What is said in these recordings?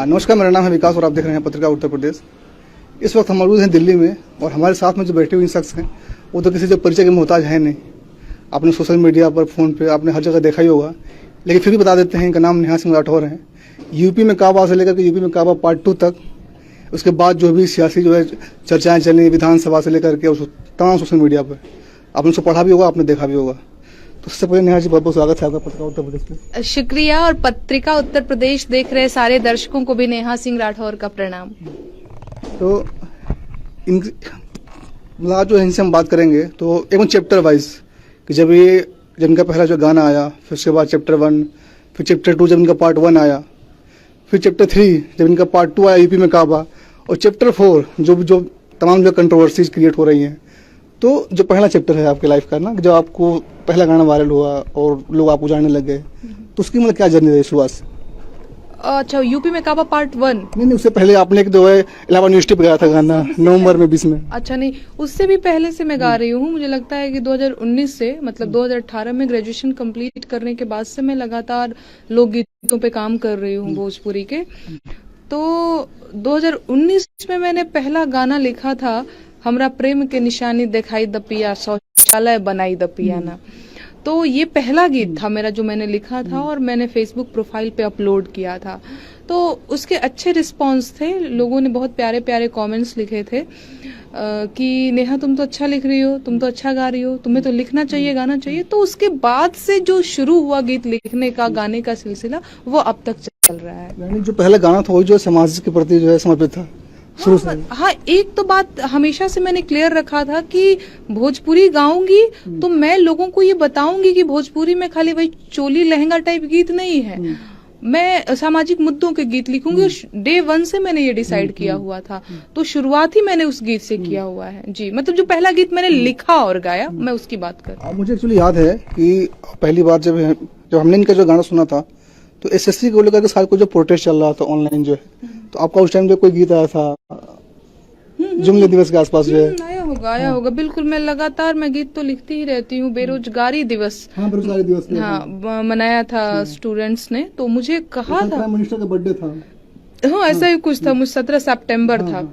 नमस्कार, मेरा नाम है विकास और आप देख रहे हैं पत्रिका उत्तर प्रदेश। इस वक्त हम मौजूद हैं दिल्ली में और हमारे साथ में जो बैठे हुए शख्स हैं वो तो किसी जो परिचय के मोहताज है नहीं। आपने सोशल मीडिया पर, फ़ोन पे आपने हर जगह देखा ही होगा, लेकिन फिर भी बता देते हैं। इनका नाम नेहा सिंह राठौर है। यूपी में काबा से लेकर के यूपी में काबा पार्ट 2 तक, उसके बाद जो भी सियासी जो है चर्चाएँ चली विधानसभा से लेकर के उस तमाम सोशल मीडिया पर, आपने उसको पढ़ा भी होगा, आपने देखा भी होगा। तो सबसे पहले नेहा जी बहुत बहुत स्वागत है आपका पत्रिका उत्तर प्रदेश में। शुक्रिया, और पत्रिका उत्तर प्रदेश देख रहे सारे दर्शकों को भी नेहा सिंह राठौर का प्रणाम। तो आज जो इनसे हम बात करेंगे तो एकदम चैप्टर वाइज कि जब इनका पहला जो गाना आया, फिर उसके बाद चैप्टर 1, फिर चैप्टर 2 जब इनका पार्ट 1 आया, फिर चैप्टर 3 जब इनका पार्ट 2 आया यूपी में काबा, और चैप्टर 4 जो तमाम जो कंट्रोवर्सीज क्रिएट हो रही हैं। तो जो पहला चैप्टर है आपके लाइफ का ना, जब आपको पहला गाना वायरल हुआ और लोग आपको जानने लग गए, तो उसकी मतलब क्या जर्नी रही शुरुआत से? अच्छा, यूपी में काबा पार्ट 1? नहीं, उससे पहले आपने एक जो है इलाहाबाद यूनिवर्सिटी पे गाया था गाना नवंबर में 20 में। अच्छा, नहीं, उससे भी पहले से मैं गा रही हूँ। मुझे लगता है कि 2019 से, मतलब 2018 में ग्रेजुएशन कंप्लीट करने के बाद से मैं लगातार लोकगीतों पे काम कर रही हूँ भोजपुरी के। तो 2019 में मैंने पहला गाना लिखा था, हमरा प्रेम के निशानी दिखाई दपिया, शौचालय बनाई दपिया ना। तो ये पहला गीत था मेरा जो मैंने लिखा था और मैंने फेसबुक प्रोफाइल पे अपलोड किया था। तो उसके अच्छे रिस्पांस थे, लोगों ने बहुत प्यारे प्यारे कमेंट्स लिखे थे कि नेहा तुम तो अच्छा लिख रही हो, तुम तो अच्छा गा रही हो, तुम्हें तो लिखना चाहिए, गाना चाहिए। तो उसके बाद से जो शुरू हुआ गीत लिखने का, गाने का सिलसिला, वो अब तक चल रहा है। यानी जो पहला गाना था वो जो समाज के प्रति जो है समर्पित था शुरू से। हाँ, एक तो बात हमेशा से मैंने क्लियर रखा था कि भोजपुरी गाऊंगी तो मैं लोगों को ये बताऊंगी कि भोजपुरी में खाली वही चोली लहंगा टाइप गीत नहीं है, मैं सामाजिक मुद्दों के गीत लिखूंगी। और डे 1 से मैंने ये डिसाइड किया हुआ था, तो शुरुआत ही मैंने उस गीत से किया हुआ है जी। मतलब जो पहला गीत मैंने लिखा और गाया, मैं उसकी बात कर रही हूँ। मुझे एक्चुअली याद है कि पहली बार जब हमने इनका जो गाना सुना था, तो एसएससी को लेकर के साल को जो प्रोटेस्ट चल रहा था ऑनलाइन जो है, तो आपका उस टाइम जो कोई गीत आया था जुमले दिवस के आसपास जो है? आया होगा बिल्कुल। मैं लगातार गीत तो लिखती ही रहती हूँ। बेरोजगारी दिवस, बेरोजगारी दिवस मनाया था स्टूडेंट्स ने, तो मुझे कहा था, प्राइम मिनिस्टर का बर्थडे था। हाँ, ऐसा ही कुछ था। मुझे 17 सितंबर था,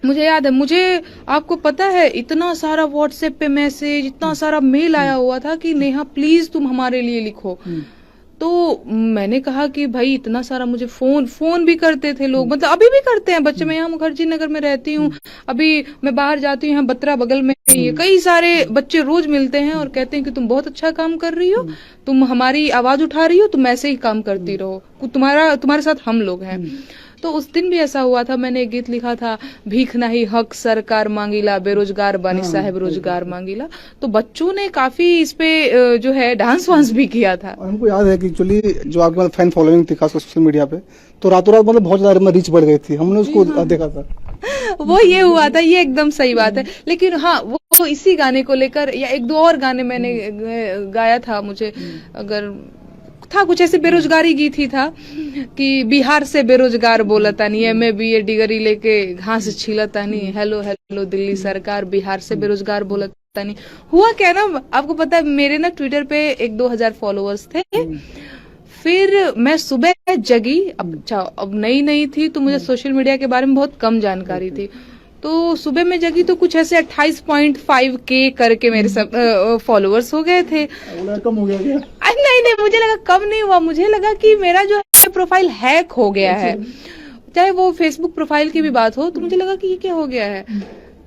मुझे याद है। मुझे, आपको पता है, इतना सारा व्हाट्सएप पे मैसेज, इतना सारा मेल आया हुआ था कि नेहा प्लीज तुम हमारे लिए लिखो। तो मैंने कहा कि भाई इतना सारा, मुझे फोन भी करते थे लोग, मतलब अभी भी करते हैं बच्चे। मैं यहाँ मुखर्जी नगर में रहती हूँ, अभी मैं बाहर जाती हूँ, यहाँ बत्रा बगल में ही है, कई सारे बच्चे रोज मिलते हैं और कहते हैं कि तुम बहुत अच्छा काम कर रही हो, तुम हमारी आवाज उठा रही हो, तुम ऐसे ही काम करती रहो, तुम्हारे साथ हम लोग हैं। तो उस दिन भी ऐसा हुआ था, मैंने एक गीत लिखा था, भीख नहीं हक सरकार मांगीला, बेरोजगार बानी साहब रोजगार मांगीला। तो बच्चों ने काफी इस पे जो है डांस वांस भी किया था। और हमको याद है कि एक्चुअली जो आपके मतलब फैन फॉलोइंग थी खासकर सोशल मीडिया पे, तो रातों रात मतलब बहुत ज्यादा रीच बढ़ गई थी, हमने उसको देखा था। वो ये हुआ था, ये एकदम सही बात है। लेकिन हाँ, वो इसी गाने को लेकर या एक दो और गाने मैंने गाया था, मुझे अगर था कुछ ऐसे बेरोजगारी गीत ही था कि बिहार से बेरोजगार बोलतानी, एमए बीए डिग्री लेके घास छीलतानी, हेलो हेलो दिल्ली सरकार, बिहार से बेरोजगार बोलतानी। हुआ क्या ना, आपको पता है, मेरे ना ट्विटर पे 1-2 हजार फॉलोअर्स थे। फिर मैं सुबह जगी, अब नई थी तो मुझे सोशल मीडिया के बारे में बहुत कम जानकारी थी। तो सुबह में जगी तो कुछ ऐसे 28.5K करके मेरे सब फॉलोअर्स हो गए थे। कम हो गया क्या? नहीं, मुझे लगा कम नहीं हुआ, मुझे लगा कि मेरा जो है प्रोफाइल हैक हो गया है, चाहे वो फेसबुक प्रोफाइल की भी बात हो। तो मुझे लगा कि ये क्या हो गया है।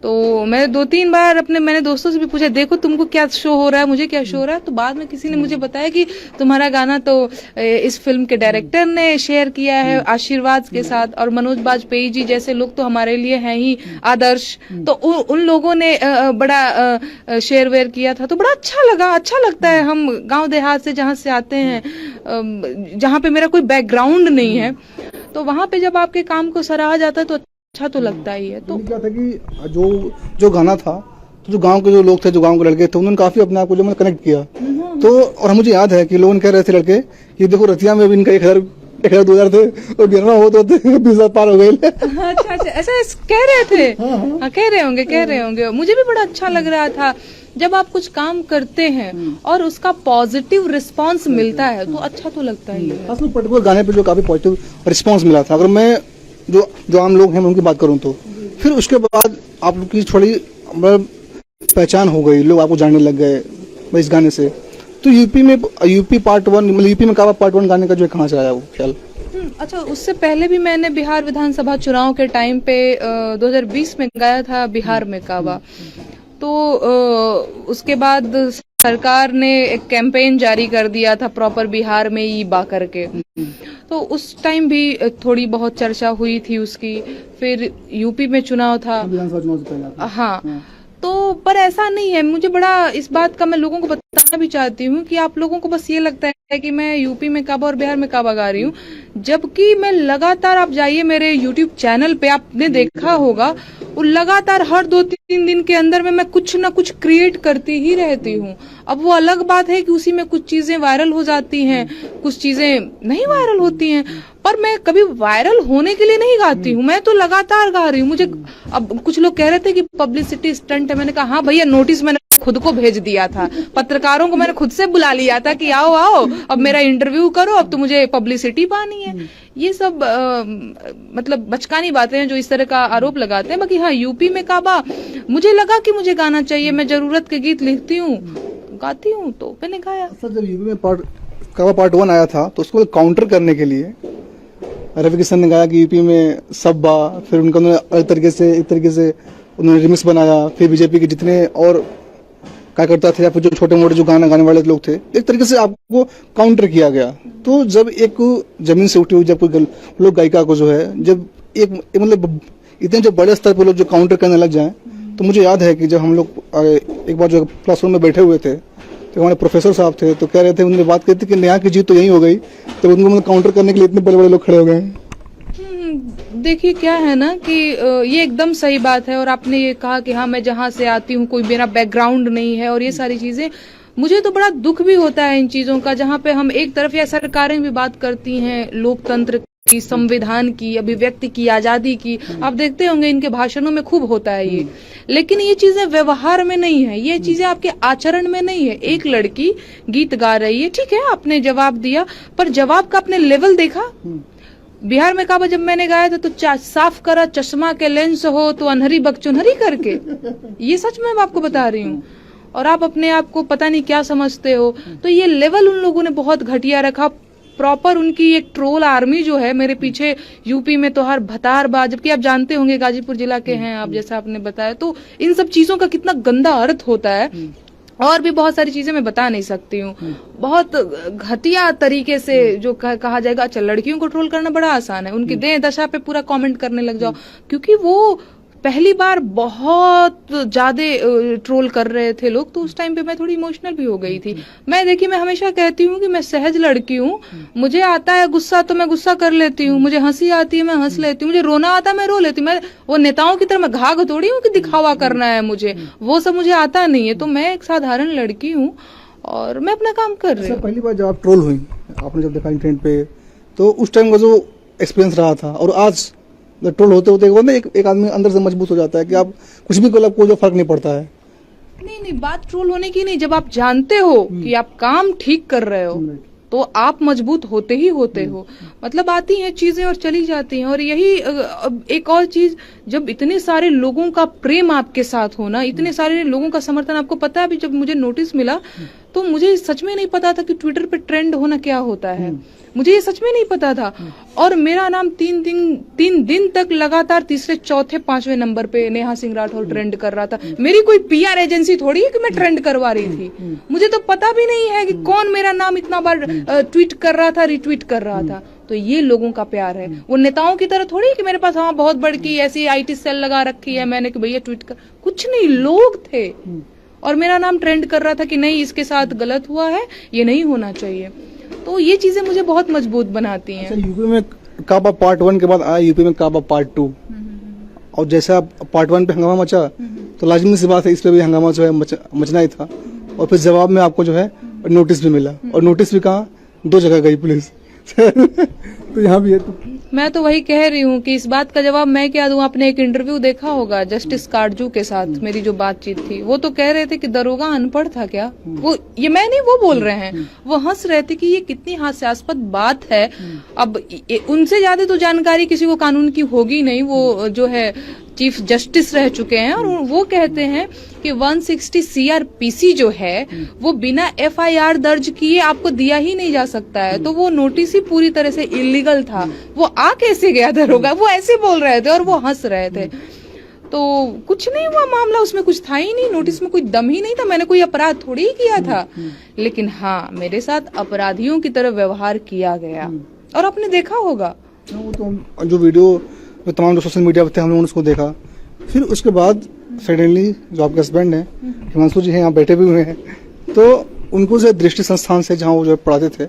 तो मैं 2-3 बार मैंने दोस्तों से भी पूछा, देखो तुमको क्या शो हो रहा है, मुझे क्या शो हो रहा है। तो बाद में किसी ने मुझे बताया कि तुम्हारा गाना तो इस फिल्म के डायरेक्टर ने शेयर किया है आशीर्वाद के साथ, और मनोज बाजपेयी जी जैसे लोग तो हमारे लिए हैं ही आदर्श। तो उन लोगों ने बड़ा शेयर वेयर किया था, तो बड़ा अच्छा लगा। अच्छा लगता है, हम गाँव देहात से जहाँ से आते हैं, जहाँ पे मेरा कोई बैकग्राउंड नहीं है, तो वहाँ पे जब आपके काम को सराहा जाता है तो अच्छा तो लगता ही है। तो क्या था कि जो गाना था, तो जो गांव के जो लोग थे, जो गांव के लड़के थे, उन्होंने काफी अपने आप को जो मैंने कनेक्ट किया। तो और मुझे याद है कि लोग कह रहे थे लड़के कि देखो रतिया में भी इनका 1,000-2,000 थे और बिरवा हो तो 20,000 पार हो गए। अच्छा, ऐसा कह रहे थे। हाँ, कह रहे होंगे। मुझे भी बड़ा अच्छा लग रहा था। जब आप कुछ काम करते हैं और उसका पॉजिटिव रिस्पांस मिलता है तो अच्छा तो लगता ही है। खासकर पर्टिकुलर गाने पे जो काफी पॉजिटिव रिस्पांस मिला था, अगर मैं जो आम लोग हैं मैं उनकी बात करूं तो फिर उसके बाद आप लोग की थोड़ी मतलब पहचान हो गई, लोग आपको जानने लग गए इस गाने से। तो यूपी पार्ट 1 मतलब यूपी में काबा पार्ट 1 गाने का जो कहाँ से आया वो ख्याल? अच्छा, उससे पहले भी मैंने बिहार विधानसभा चुनाव के टाइम पे 2020 में गाया था बिहार में काबा। तो उसके बाद सरकार ने एक कैंपेन जारी कर दिया था प्रॉपर बिहार में ई बा करके, तो उस टाइम भी थोड़ी बहुत चर्चा हुई थी उसकी। फिर यूपी में चुनाव था, विधानसभा चुनाव से पहले। हाँ। तो पर ऐसा नहीं है, मुझे बड़ा इस बात का मैं लोगों को बताना भी चाहती हूँ कि आप लोगों को बस ये लगता है कि मैं यूपी में काबा और बिहार में काबा गा रही हूँ, जबकि मैं लगातार, आप जाइए मेरे यूट्यूब चैनल पे, आपने देखा होगा वो लगातार हर 2-3 दिन के अंदर में मैं कुछ ना कुछ क्रिएट करती ही रहती हूँ। अब वो अलग बात है कि उसी में कुछ चीजें वायरल हो जाती हैं, कुछ चीजें नहीं वायरल होती हैं, पर मैं कभी वायरल होने के लिए नहीं गाती हूँ, मैं तो लगातार गा रही हूँ। मुझे अब कुछ लोग कह रहे थे कि पब्लिसिटी स्टंट है, मैंने कहा हाँ भैया, नोटिस मैंने खुद को भेज दिया था, पत्रकारों को मैंने खुद से बुला लिया था कि आओ आओ अब मेरा इंटरव्यू करो, अब तो मुझे पब्लिसिटी पानी है। ये सब मतलब बचकानी बातें हैं जो इस तरह का आरोप लगाते हैं। बाकी हाँ, यूपी में काबा मुझे लगा कि मुझे गाना चाहिए, मैं जरूरत के गीत लिखती हूँ, गाती हूँ, तो मैंने गाया। सर, जब यूपी में काबा पार्ट 1 आया था तो उसको काउंटर करने के लिए रवि किशन ने गाया कि यूपी में सब बा, फिर उनका उन्होंने एक तरीके से उन्होंने रिमिक्स बनाया। फिर बीजेपी के जितने और कार्यकर्ता थे या फिर जो छोटे मोटे जो गाना गाने वाले लोग थे, एक तरीके से आपको काउंटर किया गया। तो जब एक जमीन से उठी हुई जब कोई लोग गायिका को जो है, जब एक मतलब इतने जब बड़े स्तर पर लोग जो काउंटर करने लग जाएं, तो मुझे याद है कि जब हम लोग एक बार जो क्लासरूम में बैठे हुए थे तो हमारे प्रोफेसर साहब थे, तो कह रहे थे, उन्होंने बात कही थी कि नेहा की जीत तो यही हो गई, तो उनको मतलब काउंटर करने के लिए इतने बड़े बड़े लोग खड़े हो गए। देखिए क्या है ना कि ये एकदम सही बात है, और आपने ये कहा कि हाँ मैं जहाँ से आती हूँ कोई मेरा बैकग्राउंड नहीं है और ये सारी चीजें, मुझे तो बड़ा दुख भी होता है इन चीजों का, जहाँ पे हम एक तरफ या सरकारें भी बात करती हैं लोकतंत्र की, संविधान की, अभिव्यक्ति की, आजादी की, आप देखते होंगे इनके भाषणों में खूब होता है ये, लेकिन ये चीजें व्यवहार में नहीं है, ये चीजें आपके आचरण में नहीं है। एक लड़की गीत गा रही है, ठीक है आपने जवाब दिया, पर जवाब का आपने लेवल देखा? बिहार में काबा जब मैंने गाया था तो साफ करा चश्मा के लेंस हो तो अनहरी बकचुनहरी करके, ये सच में मैं आपको बता रही हूँ, और आप अपने आप को पता नहीं क्या समझते हो। तो ये लेवल उन लोगों ने बहुत घटिया रखा। प्रॉपर उनकी एक ट्रोल आर्मी जो है मेरे पीछे, यूपी में तो हर भतारबाज, जबकि आप जानते होंगे गाजीपुर जिला के हैं आप, जैसा आपने बताया, तो इन सब चीजों का कितना गंदा अर्थ होता है, और भी बहुत सारी चीजें मैं बता नहीं सकती हूँ। बहुत घटिया तरीके से जो कहा जाएगा। अच्छा, लड़कियों को ट्रोल करना बड़ा आसान है, उनकी देह दशा पे पूरा कमेंट करने लग जाओ, क्योंकि वो पहली बार बहुत ज्यादा ट्रोल कर रहे थे लोग, तो उस टाइम पे मैं थोड़ी इमोशनल भी हो गई थी। मैं देखिए, मैं हमेशा कहती हूँ कि मैं सहज लड़की हूँ, मुझे आता है गुस्सा तो मैं गुस्सा कर लेती हूँ, मुझे हंसी आती है मैं हंस लेती हूँ, मुझे रोना आता है मैं रो लेती हूँ। मैं वो नेताओं की तरह मैं घाघ थोड़ी हूँ कि दिखावा करना है मुझे, वो सब मुझे आता नहीं है। तो मैं एक साधारण लड़की हूँ और मैं अपना काम कर रही हूँ। पहली बार जब आप ट्रोल हुई, आपने जब देखा इंटरनेट पे, तो उस टाइम का जो एक्सपीरियंस रहा था और आज ट्रोल होते होते एक आदमी अंदर से मजबूत हो जाता है कि आप कुछ भी करो, आपको जो फर्क नहीं पड़ता है। नहीं, बात ट्रोल होने की नहीं, जब आप जानते हो कि आप काम ठीक कर रहे हो तो आप मजबूत होते ही होते हो। मतलब आती हैं चीजें और चली जाती हैं। और यही एक और चीज, जब इतने सारे लोगों का प्रेम आपके साथ होना, इतने सारे लोगों का समर्थन, आपको पता है अभी जब मुझे नोटिस मिला तो मुझे सच में नहीं पता था कि ट्विटर पे ट्रेंड होना क्या होता है, मुझे ये सच में नहीं पता था। और मेरा नाम 3 दिन तक लगातार तीसरे चौथे 5वें नंबर पे नेहा सिंह राठौर ट्रेंड कर रहा था। मेरी कोई पीआर एजेंसी थोड़ी है कि मैं ट्रेंड करवा रही थी, मुझे तो पता भी नहीं है कि कौन मेरा नाम इतना बार ट्वीट कर रहा था, रिट्वीट कर रहा था। तो ये लोगों का प्यार है। वो नेताओं की तरह थोड़ी कि मेरे पास हाँ बहुत बड़की ऐसी आईटी सेल लगा रखी है मैंने कि भैया ट्वीट कर, कुछ नहीं, लोग थे और मेरा नाम ट्रेंड कर रहा था कि नहीं इसके साथ गलत हुआ है, ये नहीं होना चाहिए। तो ये चीजें मुझे बहुत मजबूत बनाती हैं। अच्छा, यूपी में काबा पार्ट 1 के बाद आया यूपी में काबा पार्ट 2, और जैसा पार्ट 1 पे हंगामा मचा तो लाजमी सी बात है इस पे भी हंगामा जो है मचना ही था। और फिर जवाब में आपको जो है नोटिस भी मिला, और नोटिस भी कहाँ, 2 जगह गई पुलिस। तो यहाँ भी है तो मैं तो वही कह रही हूँ कि इस बात का जवाब मैं क्या दूं। आपने एक इंटरव्यू देखा होगा जस्टिस काटजू के साथ, मेरी जो बातचीत थी, वो तो कह रहे थे कि दरोगा अनपढ़ था क्या। वो ये मैं नहीं, वो बोल रहे हैं, वो हंस रहे थे कि ये कितनी हास्यास्पद बात है। अब उनसे ज्यादा तो जानकारी किसी को कानून की होगी नहीं, वो जो है चीफ जस्टिस रह चुके हैं, और वो कहते हैं कि 160 CRPC जो है वो बिना FIR दर्ज किए आपको दिया ही नहीं जा सकता है। तो वो नोटिस ही पूरी तरह से इलीगल था। वो आ कैसे गया दरोगा, वो ऐसे बोल रहे थे और वो हंस रहे थे। तो कुछ नहीं हुआ मामला, उसमें कुछ था ही नहीं, नोटिस में कोई दम ही नहीं था, मैंने कोई अपराध थोड़ी ही किया था। लेकिन हाँ, मेरे साथ अपराधियों की तरह व्यवहार किया गया, और आपने देखा होगा वो तो जो वीडियो जो तमाम जो सोशल मीडिया पे थे हम लोगों ने उसको देखा। फिर उसके बाद सडनली जो आपके हस्बैंड हैं हिमांशु जी हैं, यहाँ बैठे भी हुए हैं, तो उनको जो दृष्टि संस्थान से जहाँ वो जो पढ़ाते थे,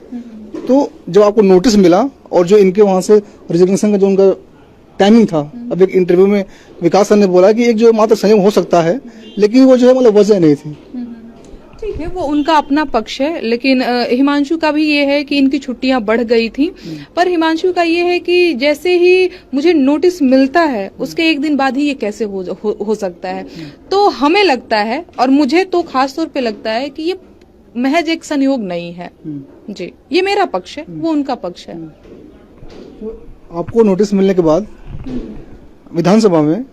तो जब आपको नोटिस मिला और जो इनके वहाँ से रिजिग्नेशन का जो उनका टाइमिंग था, अब एक इंटरव्यू में विकास सर ने बोला कि एक जो मात्र संयोग हो सकता है, लेकिन वो जो है मतलब वजह नहीं थी। ठीक है, वो उनका अपना पक्ष है, लेकिन हिमांशु का भी ये है कि इनकी छुट्टियां बढ़ गई थी। पर हिमांशु का ये है कि जैसे ही मुझे नोटिस मिलता है उसके एक दिन बाद ही ये कैसे हो सकता है। तो हमें लगता है, और मुझे तो खास तौर पे लगता है कि ये महज एक संयोग नहीं है। जी, ये मेरा पक्ष है, वो उनका पक्ष है। तो आपको नोटिस मिलने के बाद विधानसभा में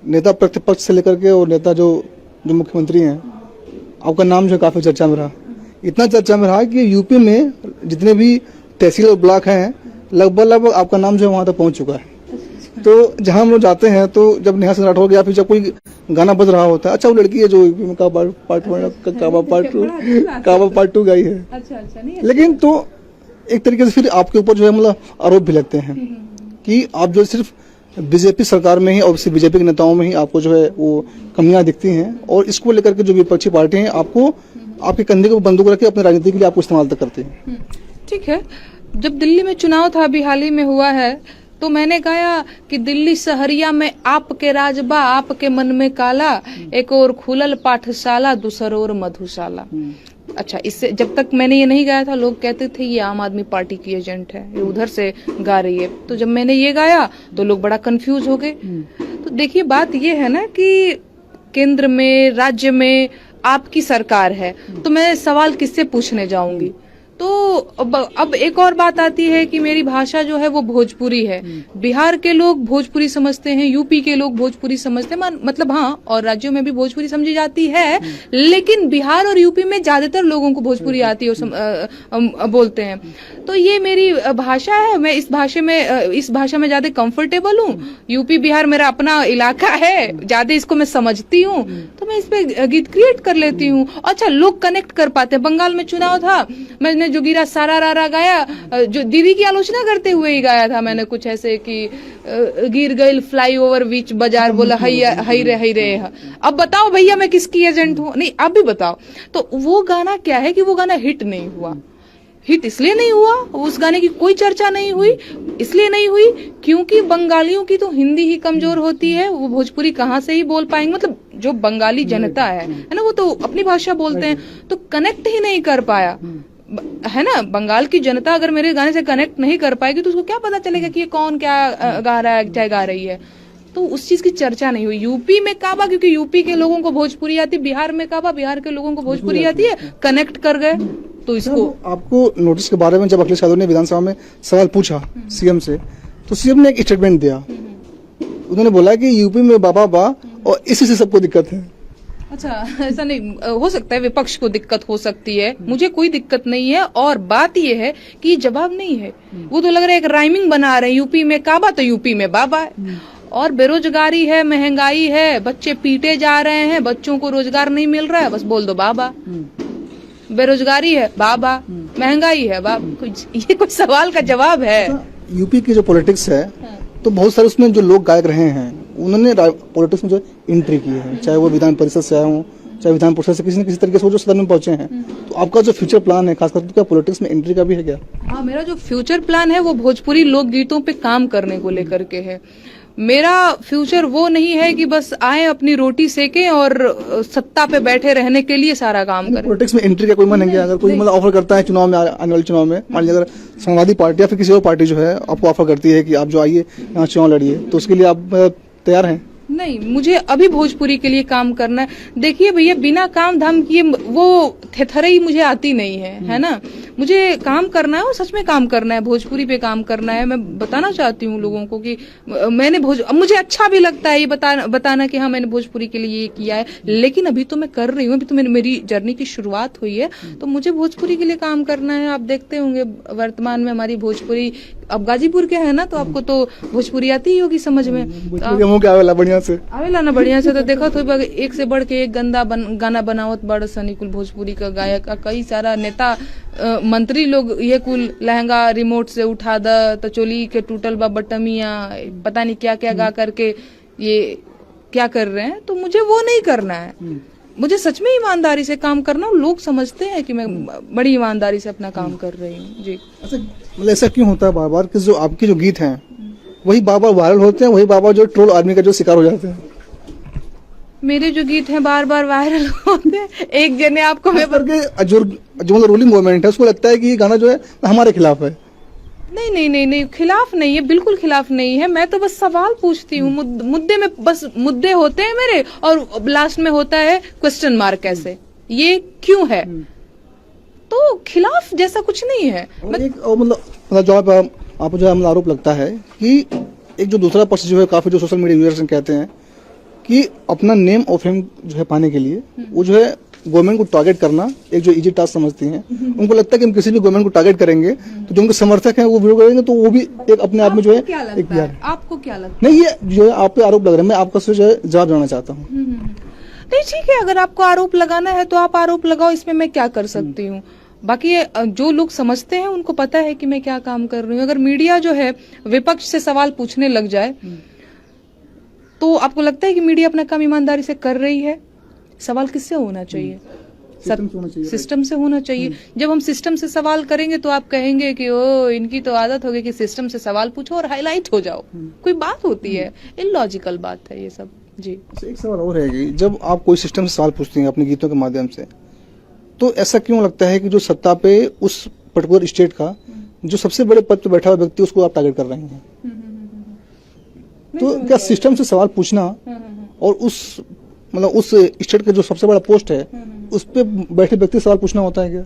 नेता प्रतिपक्ष से लेकर के और नेता जो मुख्यमंत्री हैं, आपका नाम जो काफी चर्चा में रहा। इतना चर्चा में रहा कि यूपी में जितने भी तहसील और ब्लॉक हैं लगभग आपका नाम जो है वहां तक पहुंच चुका है। तो जहां हम लोग जाते हैं तो जब नेहा सिंह राठौर या फिर जब कोई गाना बज रहा होता है, अच्छा वो लड़की है जो यूपी में काबा पार्ट 2 गाई है। अच्छा, लेकिन तो एक तरीके से फिर आपके ऊपर जो है मतलब आरोप भी लगते हैं कि आप जो सिर्फ बीजेपी सरकार में ही और बीजेपी के नेताओं में ही आपको जो है वो कमियां दिखती हैं, और इसको लेकर के जो विपक्षी पार्टी हैं आपको आपके कंधे को बंदूक रख के अपनी राजनीति के लिए आपको इस्तेमाल तक करती हैं। ठीक है, जब दिल्ली में चुनाव था, अभी हाल ही में हुआ है, तो मैंने कहा कि दिल्ली सहरिया में आपके राजबा, आपके मन में काला, एक और खुलल पाठशाला, दूसर और मधुशाला। अच्छा, इससे जब तक मैंने ये नहीं गाया था लोग कहते थे ये आम आदमी पार्टी की एजेंट है, ये उधर से गा रही है। तो जब मैंने ये गाया तो लोग बड़ा कंफ्यूज हो गए। तो देखिए, बात ये है ना कि केंद्र में, राज्य में आपकी सरकार है, तो मैं सवाल किससे पूछने जाऊंगी। तो अब एक और बात आती है कि मेरी भाषा जो है वो भोजपुरी है। बिहार के लोग भोजपुरी समझते हैं, यूपी के लोग भोजपुरी समझते हैं, मतलब हाँ, और राज्यों में भी भोजपुरी समझी जाती है, लेकिन बिहार और यूपी में ज्यादातर लोगों को भोजपुरी आती है और बोलते हैं। तो ये मेरी भाषा है, मैं इस भाषा में ज्यादा कंफर्टेबल हूँ। यूपी बिहार मेरा अपना इलाका है, ज्यादा इसको मैं समझती हूँ, तो मैं इस पे गीत क्रिएट कर लेती हूँ। अच्छा, लोग कनेक्ट कर पाते हैं। बंगाल में चुनाव था, मैंने जो गिरा सारा रारा गाया, जो दीदी की आलोचना करते हुए ही गाया था मैंने, कुछ ऐसे कि गिर गई फ्लाईओवर बीच बाजार, बोला हई रे। अब बताओ भैया मैं किसकी एजेंट हूँ? नहीं, आप भी बताओ। तो वो गाना क्या है कि वो गाना हिट नहीं हुआ। हिट इसलिए नहीं हुआ, उस गाने की कोई चर्चा नहीं हुई, इसलिए नहीं हुई क्योंकि बंगालियों की तो हिंदी ही कमजोर होती है, वो भोजपुरी कहाँ से ही बोल पाएंगे। मतलब जो बंगाली जनता है ना, वो तो अपनी भाषा बोलते हैं, तो कनेक्ट ही नहीं कर पाया, है ना। बंगाल की जनता अगर मेरे गाने से कनेक्ट नहीं कर पाएगी तो उसको क्या पता चलेगा कि ये कौन क्या गा रहा है, क्या गा रही है। तो उस चीज की चर्चा नहीं हुई। यूपी में काबा, क्योंकि यूपी के लोगों को भोजपुरी आती, बिहार में काबा, बिहार के लोगों को भोजपुरी आती है, कनेक्ट कर गए। तो इसको आपको नोटिस के बारे में जब अखिलेश यादव ने विधानसभा में सवाल पूछा सीएम से, तो सीएम ने एक स्टेटमेंट दिया। उन्होंने बोला कि यूपी में बाबा बा और इसी से सबको दिक्कत है। अच्छा, ऐसा नहीं हो सकता है, विपक्ष को दिक्कत हो सकती है, मुझे कोई दिक्कत नहीं है। और बात ये है कि जवाब नहीं है, वो तो लग रहा है एक राइमिंग बना रहे हैं। यूपी में काबा तो यूपी में बाबा है, और बेरोजगारी है, महंगाई है, बच्चे पीटे जा रहे हैं, बच्चों को रोजगार नहीं मिल रहा है, बस बोल दो बाबा। बेरोजगारी है बाबा, महंगाई है बाबा। ये कोई सवाल का जवाब है? यूपी की जो पॉलिटिक्स है, तो बहुत सारे उसमें जो लोग गायक रहे हैं उन्होंने पॉलिटिक्स में जो एंट्री की है, चाहे वो विधान परिषद से आए हों, चाहे विधान परिषद से किसी न किसी तरीके से वो जो सदन में पहुंचे हैं। तो आपका जो फ्यूचर प्लान है खासकर क्या पॉलिटिक्स में एंट्री का भी है क्या? हाँ, मेरा जो फ्यूचर प्लान है वो भोजपुरी लोकगीतों पे काम करने को लेकर के है। मेरा फ्यूचर वो नहीं है कि बस आए अपनी रोटी सेके और सत्ता पे बैठे रहने के लिए सारा काम करें। पॉलिटिक्स में एंट्री का कोई मन नहीं है? अगर कोई मतलब ऑफर करता है चुनाव में, आने वाले चुनाव में, मान लीजिए अगर समाजवादी पार्टी या फिर किसी और पार्टी जो है आपको ऑफर करती है कि आप जो आइए यहाँ चुनाव लड़िए, तो उसके लिए आप तैयार हैं? नहीं, मुझे अभी भोजपुरी के लिए काम करना है। देखिए भैया, बिना काम धाम किए वो थेथरई मुझे आती नहीं है ना। मुझे काम करना है और सच में काम करना है, भोजपुरी पे काम करना है। मैं बताना चाहती हूँ लोगों को कि मैंने मुझे अच्छा भी लगता है ये बताना कि हाँ मैंने भोजपुरी के लिए ये किया है, लेकिन अभी तो मैं कर रही हूँ, अभी तो मेरी जर्नी की शुरुआत हुई है, तो मुझे भोजपुरी के लिए काम करना है। आप देखते होंगे वर्तमान में हमारी भोजपुरी, अब गाजीपुर के है ना, तो आपको तो भोजपुरी आती ही होगी समझ में। आवेला ना बढ़िया से, तो देखो तो एक से बढ़ के एक गाना बनावत बड़ सनी कुल भोजपुरी का गायक, कई सारा नेता मंत्री लोग ये कुल लहंगा रिमोट से उठा द तो चोली के टूटल बा बटमिया, पता नहीं क्या क्या गा करके ये क्या कर रहे हैं। तो मुझे वो नहीं करना है, मुझे सच में ईमानदारी से काम करना। लोग समझते हैं कि मैं बड़ी ईमानदारी से अपना काम कर रही हूँ जी। अच्छा, मतलब ऐसा क्यों होता है बार बार कि जो आपके जो गीत हैं वही बार बार वायरल होते हैं, वही बार बार जो ट्रोल आर्मी का जो शिकार हो जाते हैं? मेरे जो गीत हैं बार बार वायरल होते हैं। एक जने आपको मैं करके जो मतलब रूलिंग गवर्नमेंट है उसको लगता है कि ये गाना जो है हमारे खिलाफ है। नहीं नहीं नहीं नहीं, खिलाफ नहीं है, बिल्कुल खिलाफ नहीं है। मैं तो बस सवाल पूछती हूँ, मुद्दे में बस मुद्दे होते हैं मेरे, और लास्ट में होता है क्वेश्चन मार्क, कैसे, ये क्यों है, तो खिलाफ जैसा कुछ नहीं है। मतलब जो आपको जो है आरोप लगता है कि एक जो दूसरा पक्ष जो है, काफी जो सोशल मीडिया यूजर्स कहते हैं कि अपना नेम और फेम जो है पाने के लिए वो जो है गवर्नमेंट को टारगेट करना एक जो इजी टास्क समझती हैं। उनको लगता है कि हम किसी भी गवर्नमेंट को टारगेट करेंगे तो जो उनके समर्थक हैं वो विरोध करेंगे, तो वो भी एक अपने आप में जो है एक प्यार है। आपको क्या लगता है? नहीं, ये जो है आप पे आरोप लग रहा है, मैं आपका जो है जवाब देना चाहता हूँ। नहीं ठीक है, अगर आपको आरोप लगाना है तो आप आरोप लगाओ, इसमें मैं क्या कर सकती हूँ। बाकी जो लोग समझते हैं उनको पता है कि मैं क्या काम कर रही हूँ। अगर मीडिया जो है विपक्ष से सवाल पूछने लग जाए तो आपको लगता है कि मीडिया अपना काम ईमानदारी से कर रही है? सवाल किससे होना चाहिए? सिस्टम से होना चाहिए। जब हम सिस्टम से सवाल करेंगे तो आप कहेंगे कि ओ इनकी तो आदत हो गई कि सिस्टम से सवाल पूछो और हाईलाइट हो जाओ। कोई बात होती है? इलॉजिकल बात है ये सब जी। एक सवाल और है कि जब आप कोई सिस्टम से सवाल पूछते हैं अपने गीतों के माध्यम से, तो ऐसा क्यों लगता है कि जो सत्ता पे उस पर्टिकुलर स्टेट का जो सबसे बड़े पद पे बैठा हुआ व्यक्ति उसको आप टारगेट कर रहे हैं? तो क्या सिस्टम से सवाल पूछना और उस मतलब उस स्टेट का जो सबसे बड़ा पोस्ट है उस पे बैठे व्यक्ति सवाल पूछना होता है क्या?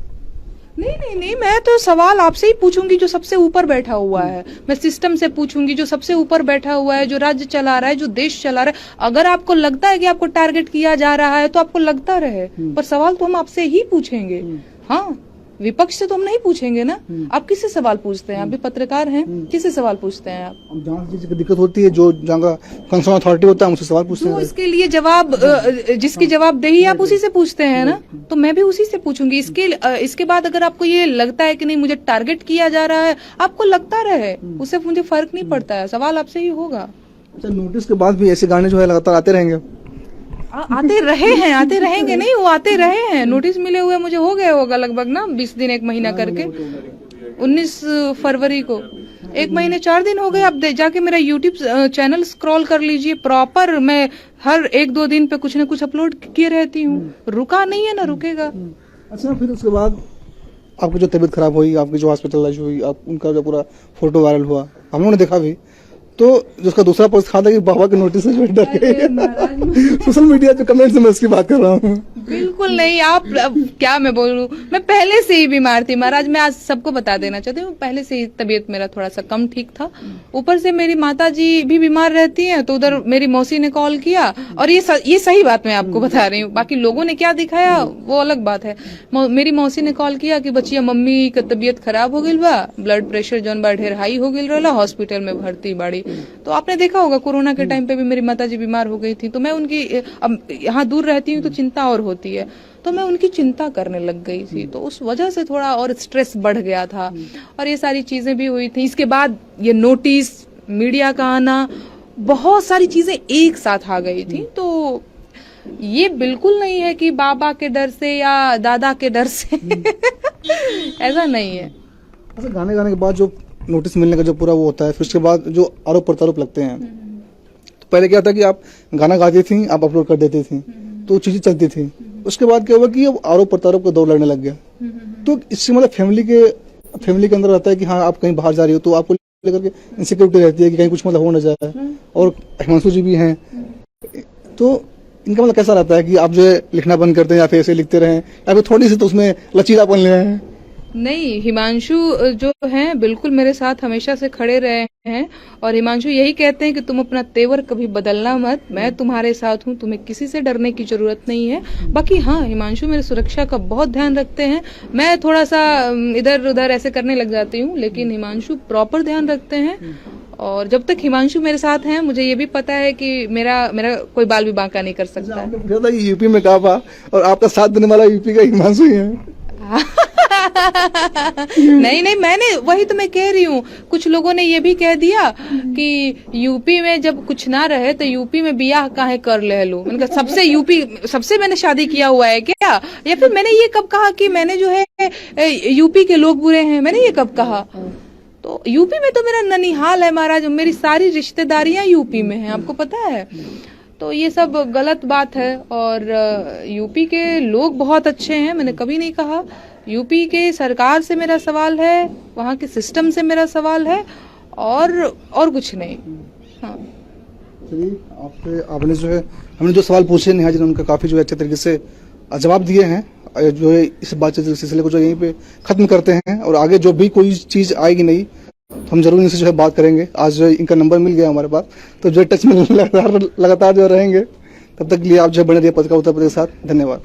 नहीं नहीं नहीं, मैं तो सवाल आपसे ही पूछूंगी जो सबसे ऊपर बैठा हुआ है। मैं सिस्टम से पूछूंगी जो सबसे ऊपर बैठा हुआ है, जो राज्य चला रहा है, जो देश चला रहा है। अगर आपको लगता है कि आपको टारगेट किया जा रहा है तो आपको लगता रहे, पर सवाल तो हम आपसे ही पूछेंगे। हाँ, विपक्ष से तो हम नहीं पूछेंगे ना। आप किससे सवाल पूछते हैं? आप भी पत्रकार हैं, किससे सवाल पूछते हैं आप? जहाँ चीज दिक्कत होती है, जो जहाँ का कंसर्न अथॉरिटी होता है उनसे सवाल पूछते हैं। तो इसके लिए जवाब जिसकी जवाबदेही आप उसी से पूछते हैं ना, तो मैं भी उसी से पूछूंगी। इसके बाद अगर आपको ये लगता है कि नहीं मुझे टारगेट किया जा रहा है, आपको लगता रहे, उससे मुझे फर्क नहीं पड़ता है, सवाल आपसे ही होगा। अच्छा, नोटिस के बाद भी ऐसे गाने जो है लगातार आते रहेंगे? आते रहे हैं, आते रहेंगे नहीं, वो आते रहे हैं। नोटिस मिले हुए मुझे हो गए होगा लगभग ना 20 दिन 1 महीना करके। 19 फरवरी को 1 महीने 4 दिन हो गए। आप जाके मेरा YouTube चैनल स्क्रॉल कर लीजिए, प्रॉपर मैं हर 1-2 दिन पे कुछ न कुछ अपलोड किए रहती हूँ। रुका नहीं है, ना रुकेगा। अच्छा, फिर उसके बाद आपकी जो तबीयत खराब हुई, आपकी जो हॉस्पिटलाइज हुई, आप उनका जो पूरा फोटो वायरल हुआ, हम लोगों ने देखा भी, तो जिसका दूसरा पक्ष था कि बाबा के नोटिस से जो डर गए। सोशल मीडिया जो कमेंट से मैं उसकी बात कर रहा हूँ। बिल्कुल नहीं, आप क्या मैं बोलूं, मैं पहले से ही बीमार थी महाराज। मैं आज सबको बता देना चाहती हूँ, पहले से ही तबीयत मेरा थोड़ा सा कम ठीक था। ऊपर से मेरी माता जी भी बीमार रहती हैं, तो उधर मेरी मौसी ने कॉल किया, और ये सही बात मैं आपको बता रही हूँ। बाकी लोगों ने क्या दिखाया वो अलग बात है। मेरी मौसी ने कॉल किया कि बच्चिया मम्मी का तबीयत खराब हो गई बा, ब्लड प्रेशर जौन बा ढेर हाई हो गई रहा, हॉस्पिटल में भर्ती बाड़ी। तो आपने देखा होगा कोरोना के टाइम पे भी मेरी माता जी बीमार हो गई थी, तो मैं उनकी, अब यहाँ दूर रहती हूँ तो चिंता और होती है, तो मैं उनकी चिंता करने लग गई थी। तो उस वजह से थोड़ा और स्ट्रेस बढ़ गया था, और ये सारी चीजें भी हुई थी। इसके बाद ये नोटिस, मीडिया का आना, बहुत सारी चीजें एक साथ आ गई थी। तो ये बिल्कुल नहीं है कि बाबा के डर से या दादा के डर से ऐसा नहीं है। अच्छा, गाने के बाद जो नोटिस मिलने का जो पूरा वो होता है, फिर उसके बाद जो आरोप प्रत्यारोप लगते हैं, पहले क्या था कि आप गाना गाती थी, आप अपलोड कर देती थी, तो चीजें चलती थी। उसके बाद क्या हुआ कि अब आरोप प्रत्यारोप का दौर लगने लग गया। तो इससे मतलब फैमिली के अंदर रहता है कि हाँ आप कहीं बाहर जा रही हो तो आपको लेकर के इनसिक्योरिटी रहती है कि कहीं कुछ मतलब हो न जाए। और हिमांशु जी भी हैं, तो इनका मतलब कैसा रहता है कि आप जो है लिखना बंद करते हैं या फिर ऐसे लिखते रहें या फिर थोड़ी सी तो उसमें लचीलापन ले आए हैं? नहीं, हिमांशु जो हैं बिल्कुल मेरे साथ हमेशा से खड़े रहे हैं और हिमांशु यही कहते हैं कि तुम अपना तेवर कभी बदलना मत, मैं तुम्हारे साथ हूँ, तुम्हें किसी से डरने की जरूरत नहीं है। बाकी हाँ, हिमांशु मेरी सुरक्षा का बहुत ध्यान रखते हैं। मैं थोड़ा सा इधर उधर ऐसे करने लग जाती हूँ, लेकिन हिमांशु प्रॉपर ध्यान रखते हैं। और जब तक हिमांशु मेरे साथ हैं, मुझे ये भी पता है कि मेरा कोई बाल भी बांका नहीं कर सकता है। आपने पूछा था कि यूपी में कहा था और आपका साथ देने वाला यूपी का हिमांशु ही है। नहीं, मैंने वही तो मैं कह रही हूँ। कुछ लोगों ने ये भी कह दिया कि यूपी में जब कुछ ना रहे तो यूपी में बियाह काहे कर ले लो। मैंने कहा सबसे मैंने शादी किया हुआ है क्या? या फिर मैंने ये कब कहा कि मैंने जो है यूपी के लोग बुरे हैं? मैंने ये कब कहा? तो यूपी में तो मेरा ननिहाल है महाराज, मेरी सारी रिश्तेदारियां यूपी में हैं, आपको पता है। तो ये सब गलत बात है। और यूपी के लोग बहुत अच्छे हैं, मैंने कभी नहीं कहा। यूपी के सरकार से मेरा सवाल है, वहाँ के सिस्टम से मेरा सवाल है, और कुछ नहीं। हाँ, चलिए, आपने जो है हमने जो सवाल पूछे नेहा जी ने उनका काफी जो है अच्छे तरीके से जवाब दिए हैं। जो है इस बातचीत के सिलसिले को जो यहीं पे खत्म करते हैं और आगे जो भी कोई चीज आएगी नहीं हम जरूर इनसे जो है बात करेंगे। आज जो है इनका नंबर मिल गया हमारे पास, तो जो टच में लगातार जो रहेंगे। तब तक के लिए आप जो बने रहिए पत्रकार उत्तर प्रदेश के साथ। धन्यवाद।